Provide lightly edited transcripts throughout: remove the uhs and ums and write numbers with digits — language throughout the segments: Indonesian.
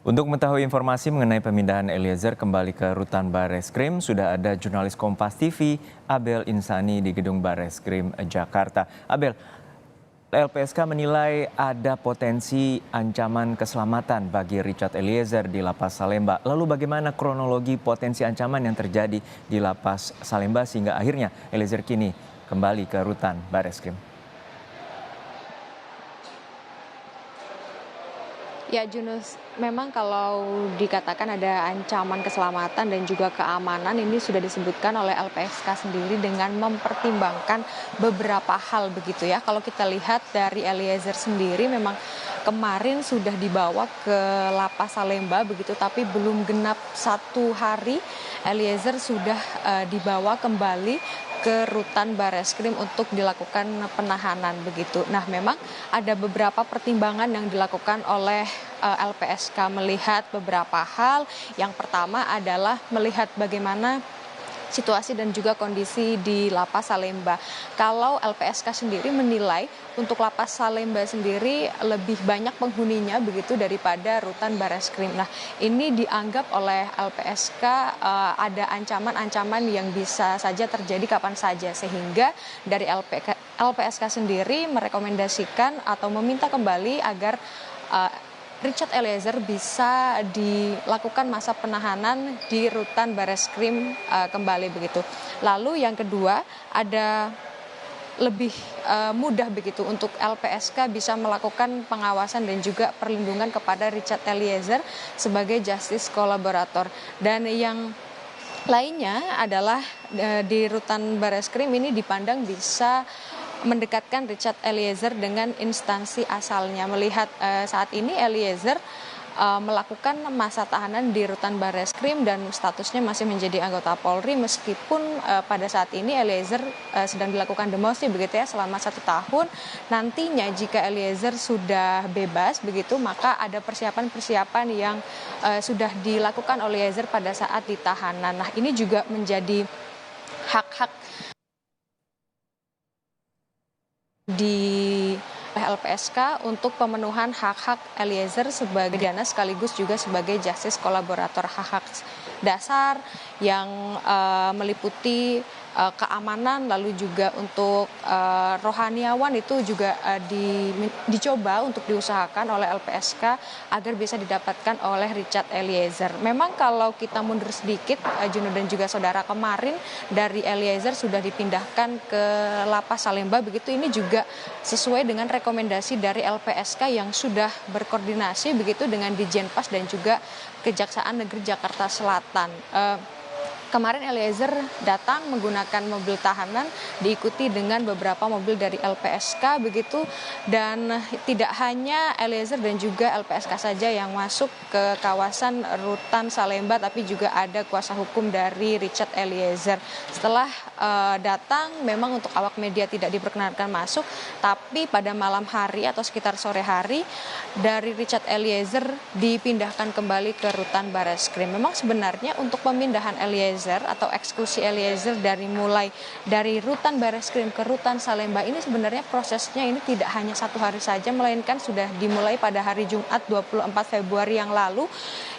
Untuk mengetahui informasi mengenai pemindahan Eliezer kembali ke Rutan Bareskrim, sudah ada jurnalis Kompas TV, Abel Insani di Gedung Bareskrim Jakarta. Abel, LPSK menilai ada potensi ancaman keselamatan bagi Richard Eliezer di Lapas Salemba. Lalu bagaimana kronologi potensi ancaman yang terjadi di Lapas Salemba sehingga akhirnya Eliezer kini kembali ke Rutan Bareskrim? Ya, Junus, memang kalau dikatakan ada ancaman keselamatan dan juga keamanan ini sudah disebutkan oleh LPSK sendiri dengan mempertimbangkan beberapa hal begitu ya. Kalau kita lihat dari Eliezer sendiri memang kemarin sudah dibawa ke Lapas Salemba begitu, tapi belum genap 1 hari Eliezer sudah dibawa kembali ke Rutan Bareskrim untuk dilakukan penahanan begitu. Nah, memang ada beberapa pertimbangan yang dilakukan oleh LPSK melihat beberapa hal. Yang pertama adalah melihat bagaimana situasi dan juga kondisi di Lapas Salemba. Kalau LPSK sendiri menilai untuk Lapas Salemba sendiri lebih banyak penghuninya begitu daripada Rutan Bareskrim. Nah, ini dianggap oleh LPSK ada ancaman-ancaman yang bisa saja terjadi kapan saja, sehingga dari LPSK sendiri merekomendasikan atau meminta kembali agar Richard Eliezer bisa dilakukan masa penahanan di Rutan Bareskrim kembali begitu. Lalu yang kedua ada lebih mudah begitu untuk LPSK bisa melakukan pengawasan dan juga perlindungan kepada Richard Eliezer sebagai justice kolaborator. Dan yang lainnya adalah di Rutan Bareskrim ini dipandang bisa mendekatkan Richard Eliezer dengan instansi asalnya. Melihat saat ini Eliezer melakukan masa tahanan di Rutan Bareskrim dan statusnya masih menjadi anggota Polri, meskipun pada saat ini Eliezer sedang dilakukan demosi begitu ya selama 1 tahun. Nantinya jika Eliezer sudah bebas begitu, maka ada persiapan-persiapan yang sudah dilakukan oleh Eliezer pada saat ditahanan. Nah, ini juga menjadi hak-hak di LPSK untuk pemenuhan hak-hak Eliezer sebagai pidana sekaligus juga sebagai justice kolaborator, hak-hak dasar yang meliputi keamanan, lalu juga untuk rohaniawan itu juga dicoba untuk diusahakan oleh LPSK agar bisa didapatkan oleh Richard Eliezer. Memang kalau kita mundur sedikit, Juno dan juga saudara, kemarin dari Eliezer sudah dipindahkan ke Lapas Salemba begitu, ini juga sesuai dengan rekomendasi dari LPSK yang sudah berkoordinasi begitu dengan Dijenpas dan juga Kejaksaan Negeri Jakarta Selatan. Kemarin Eliezer datang menggunakan mobil tahanan diikuti dengan beberapa mobil dari LPSK begitu, dan tidak hanya Eliezer dan juga LPSK saja yang masuk ke kawasan Rutan Salemba, tapi juga ada kuasa hukum dari Richard Eliezer. Setelah datang memang untuk awak media tidak diperkenankan masuk, tapi pada malam hari atau sekitar sore hari dari Richard Eliezer dipindahkan kembali ke Rutan Bareskrim. Memang sebenarnya untuk pemindahan Eliezer atau eksekusi Eliezer mulai dari Rutan Bareskrim ke Rutan Salemba ini sebenarnya prosesnya ini tidak hanya 1 hari saja, melainkan sudah dimulai pada hari Jumat 24 Februari yang lalu.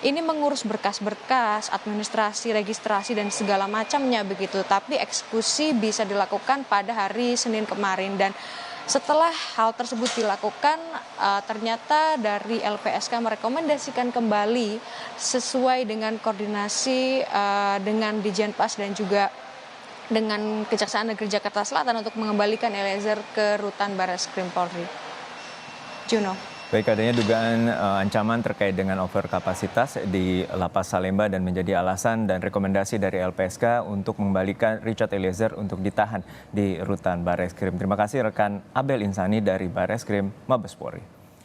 Ini mengurus berkas-berkas, administrasi, registrasi dan segala macamnya begitu. Tapi eksekusi bisa dilakukan pada hari Senin kemarin, dan setelah hal tersebut dilakukan, ternyata dari LPSK merekomendasikan kembali sesuai dengan koordinasi dengan Dijenpas dan juga dengan Kejaksaan Negeri Jakarta Selatan untuk mengembalikan Eliezer ke Rutan Bareskrim Polri. Juno. Baik, adanya dugaan ancaman terkait dengan overkapasitas di Lapas Salemba dan menjadi alasan dan rekomendasi dari LPSK untuk mengembalikan Richard Eliezer untuk ditahan di Rutan Bareskrim. Terima kasih rekan Abel Insani dari Bareskrim Mabes Polri.